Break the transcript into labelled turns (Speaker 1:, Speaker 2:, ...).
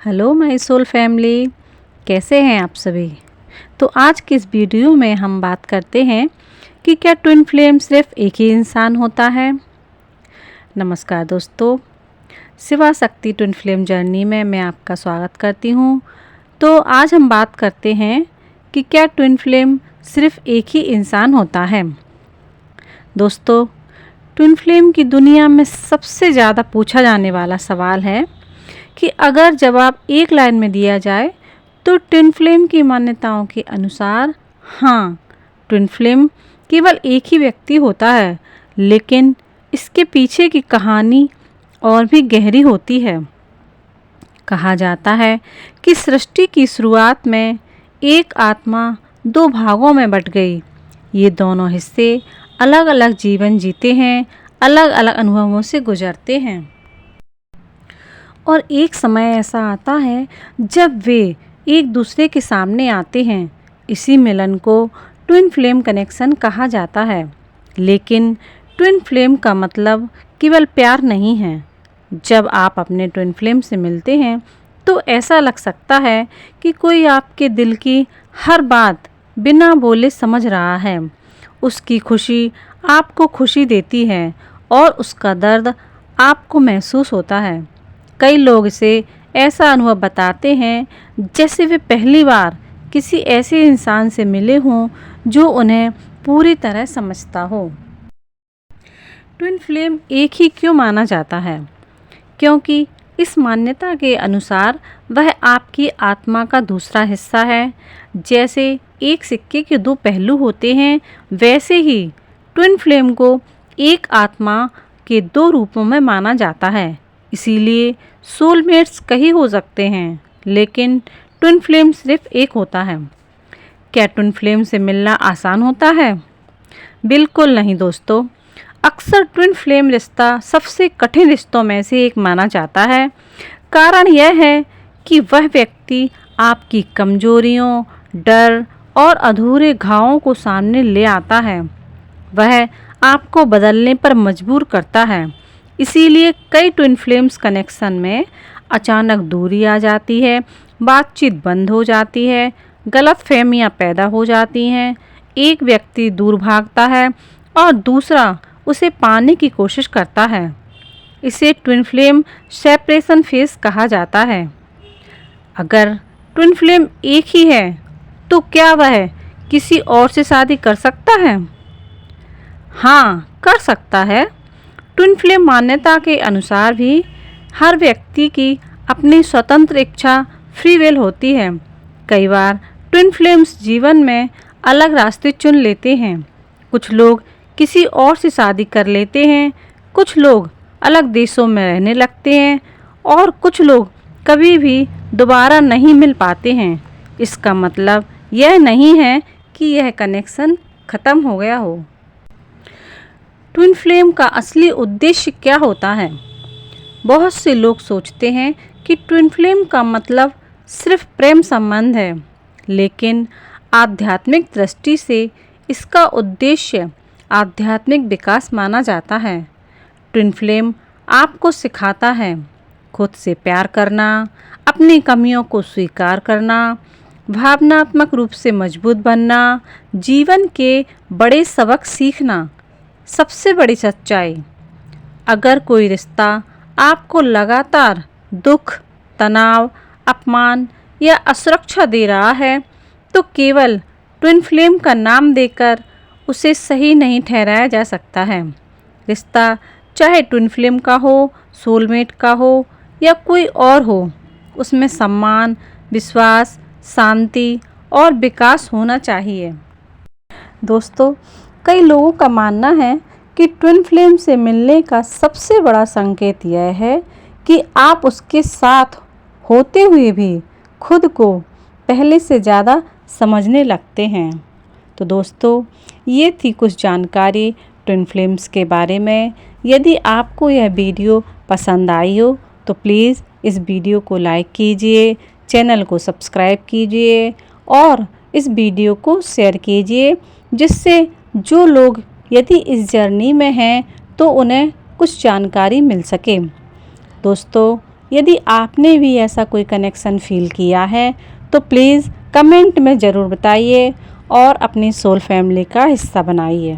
Speaker 1: Hello my soul family, कैसे हैं आप सभी। तो आज की इस वीडियो में हम बात करते हैं कि क्या ट्विन फ्लेम सिर्फ एक ही इंसान होता है। नमस्कार दोस्तों, शिवा शक्ति ट्विन फ्लेम जर्नी में मैं आपका स्वागत करती हूँ। तो आज हम बात करते हैं कि क्या ट्विन फ्लेम सिर्फ एक ही इंसान होता है। दोस्तों, ट्विन फ्लेम की दुनिया में सबसे ज़्यादा पूछा जाने वाला सवाल है कि अगर जवाब एक लाइन में दिया जाए तो ट्विन फ्लेम की मान्यताओं के अनुसार हाँ, ट्विन फ्लेम केवल एक ही व्यक्ति होता है, लेकिन इसके पीछे की कहानी और भी गहरी होती है। कहा जाता है कि सृष्टि की शुरुआत में एक आत्मा दो भागों में बट गई। ये दोनों हिस्से अलग अलग जीवन जीते हैं, अलग अलग अनुभवों से गुजरते हैं और एक समय ऐसा आता है जब वे एक दूसरे के सामने आते हैं। इसी मिलन को ट्विन फ्लेम कनेक्शन कहा जाता है। लेकिन ट्विन फ्लेम का मतलब केवल प्यार नहीं है। जब आप अपने ट्विन फ्लेम से मिलते हैं तो ऐसा लग सकता है कि कोई आपके दिल की हर बात बिना बोले समझ रहा है। उसकी खुशी आपको खुशी देती है और उसका दर्द आपको महसूस होता है। कई लोग इसे ऐसा अनुभव बताते हैं जैसे वे पहली बार किसी ऐसे इंसान से मिले हों जो उन्हें पूरी तरह समझता हो। ट्विन फ्लेम एक ही क्यों माना जाता है? क्योंकि इस मान्यता के अनुसार वह आपकी आत्मा का दूसरा हिस्सा है। जैसे एक सिक्के के दो पहलू होते हैं, वैसे ही ट्विन फ्लेम को एक आत्मा के दो रूपों में माना जाता है। इसीलिए सोलमेट्स कई हो सकते हैं, लेकिन ट्विन फ्लेम सिर्फ एक होता है। क्या ट्विन फ्लेम से मिलना आसान होता है? बिल्कुल नहीं दोस्तों। अक्सर ट्विन फ्लेम रिश्ता सबसे कठिन रिश्तों में से एक माना जाता है। कारण यह है कि वह व्यक्ति आपकी कमजोरियों, डर और अधूरे घावों को सामने ले आता है। वह आपको बदलने पर मजबूर करता है। इसीलिए कई ट्विन फ्लेम्स कनेक्शन में अचानक दूरी आ जाती है, बातचीत बंद हो जाती है, गलतफहमियां पैदा हो जाती हैं। एक व्यक्ति दूर भागता है और दूसरा उसे पाने की कोशिश करता है। इसे ट्विन फ्लेम सेपरेशन फेज कहा जाता है। अगर ट्विन फ्लेम एक ही है तो क्या वह किसी और से शादी कर सकता है? हाँ, कर सकता है। ट्विन फ्लेम मान्यता के अनुसार भी हर व्यक्ति की अपनी स्वतंत्र इच्छा, फ्री विल होती है। कई बार ट्विन फ्लेम्स जीवन में अलग रास्ते चुन लेते हैं। कुछ लोग किसी और से शादी कर लेते हैं, कुछ लोग अलग देशों में रहने लगते हैं और कुछ लोग कभी भी दोबारा नहीं मिल पाते हैं। इसका मतलब यह नहीं है कि यह कनेक्शन ख़त्म हो गया हो। ट्विन फ्लेम का असली उद्देश्य क्या होता है? बहुत से लोग सोचते हैं कि ट्विन फ्लेम का मतलब सिर्फ प्रेम संबंध है, लेकिन आध्यात्मिक दृष्टि से इसका उद्देश्य आध्यात्मिक विकास माना जाता है। ट्विन फ्लेम आपको सिखाता है खुद से प्यार करना, अपनी कमियों को स्वीकार करना, भावनात्मक रूप से मजबूत बनना, जीवन के बड़े सबक सीखना। सबसे बड़ी सच्चाई, अगर कोई रिश्ता आपको लगातार दुख, तनाव, अपमान या असुरक्षा दे रहा है तो केवल ट्विन फ्लेम का नाम देकर उसे सही नहीं ठहराया जा सकता है। रिश्ता चाहे ट्विन फ्लेम का हो, सोलमेट का हो या कोई और हो, उसमें सम्मान, विश्वास, शांति और विकास होना चाहिए। दोस्तों, कई लोगों का मानना है कि ट्विन फ्लेम से मिलने का सबसे बड़ा संकेत यह है कि आप उसके साथ होते हुए भी खुद को पहले से ज़्यादा समझने लगते हैं। तो दोस्तों, ये थी कुछ जानकारी ट्विन फ्लेम्स के बारे में। यदि आपको यह वीडियो पसंद आई हो तो प्लीज़ इस वीडियो को लाइक कीजिए, चैनल को सब्सक्राइब कीजिए और इस वीडियो को शेयर कीजिए, जिससे जो लोग यदि इस जर्नी में हैं तो उन्हें कुछ जानकारी मिल सके। दोस्तों, यदि आपने भी ऐसा कोई कनेक्शन फील किया है तो प्लीज़ कमेंट में ज़रूर बताइए और अपनी सोल फैमिली का हिस्सा बनाइए।